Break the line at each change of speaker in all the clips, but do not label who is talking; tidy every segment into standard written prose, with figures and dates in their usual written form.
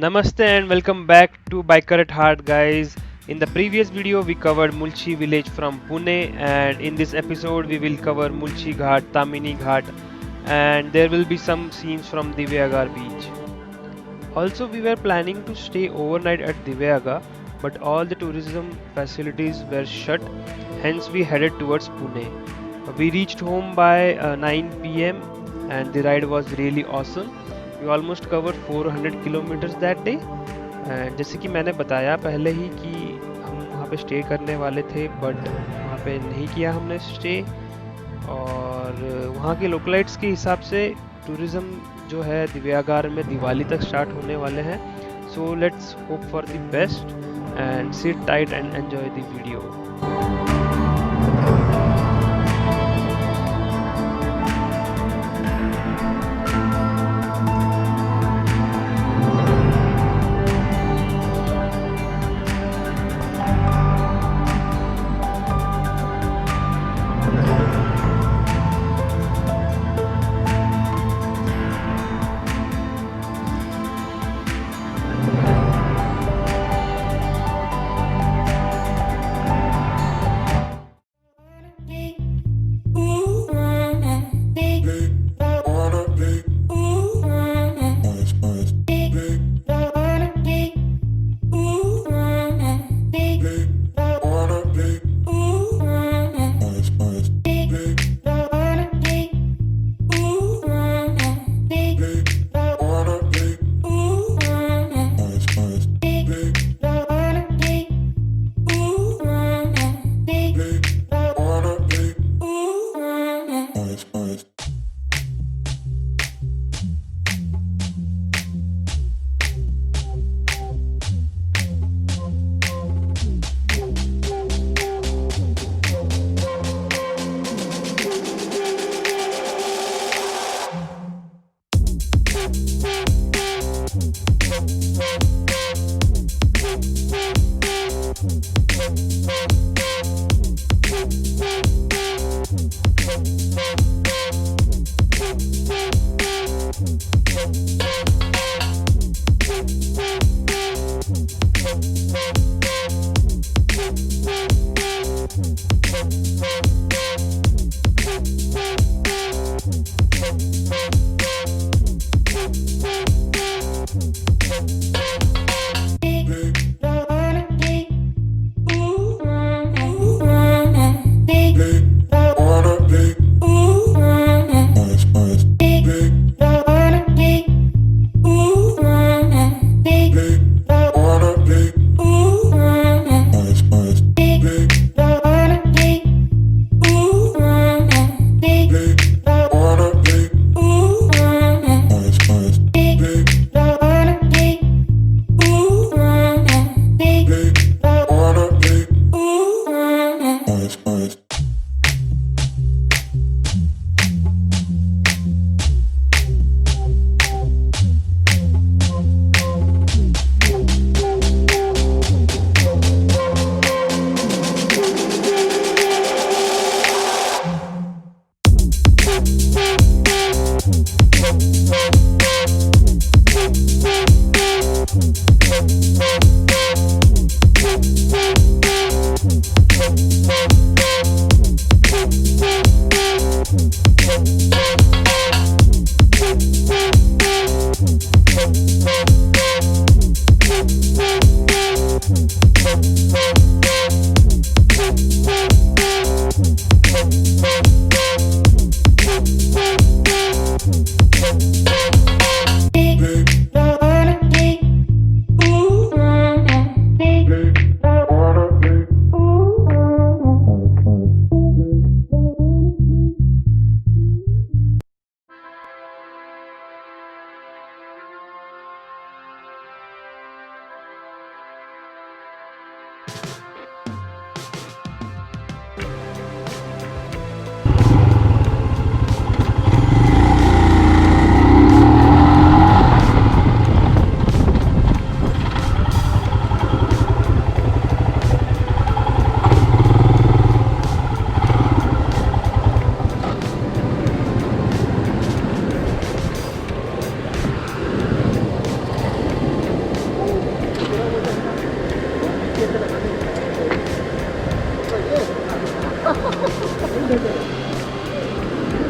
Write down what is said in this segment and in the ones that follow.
Namaste and welcome back to Biker at Heart, guys. In the previous video, we covered Mulshi village from Pune, and in this episode, we will cover Mulshi Ghat, Tamini Ghat, and there will be some scenes from Diveagar beach. Also, we were planning to stay overnight at Diveagar, but all the tourism facilities were shut, hence, we headed towards Pune. We reached home by 9 p.m., and the ride was really awesome. We almost covered 400 kilometers that day. And जैसे कि मैंने बताया पहले ही कि हम वहाँ पे stay करने वाले थे, बट वहाँ पे नहीं किया हमने स्टे। और वहाँ के लोकलाइट्स के हिसाब से टूरिज़्म जो है दिव्यागार में दिवाली तक स्टार्ट होने वाले हैं। So let's hope for the best and sit tight and enjoy the video.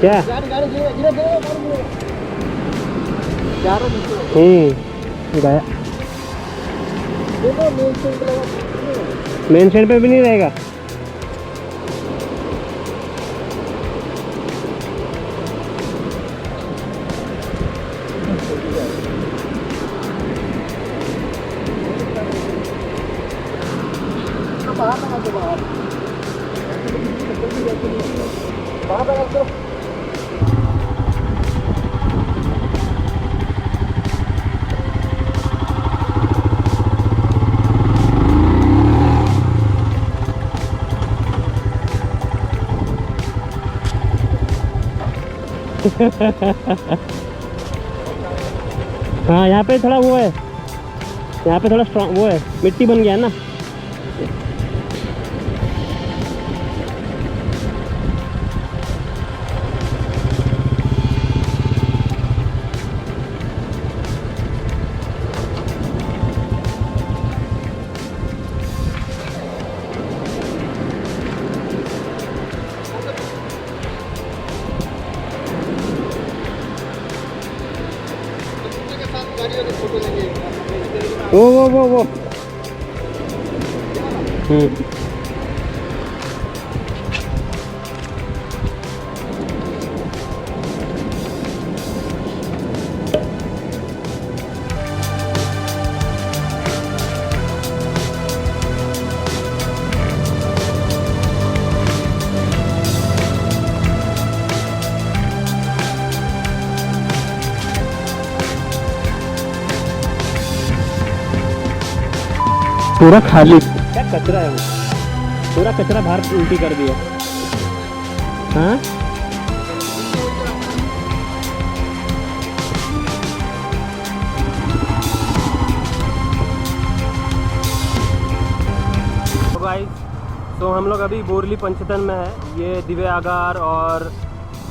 क्या? गया। मेन स्टैंड पे भी नहीं रहेगा। हाँ यहाँ पे थोड़ा वो है, यहाँ पे थोड़ा स्ट्रॉन्ग वो है, मिट्टी बन गया है ना। वो पूरा खाली, क्या कचरा है वो, पूरा कचरा बाहर उल्टी कर दिया। हाँ तो गाइस, तो हम लोग अभी बोरली पंचतन में है, ये दिव्यागार और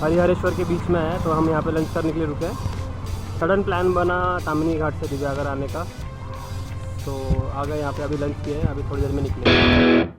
हरिहरेश्वर के बीच में है। तो हम यहाँ पे लंच करने के लिए रुके। सडन प्लान बना तामिनी घाट से दिव्यागार आने का, तो आ गए यहाँ पे, अभी लंच किए हैं, अभी थोड़ी देर में निकले।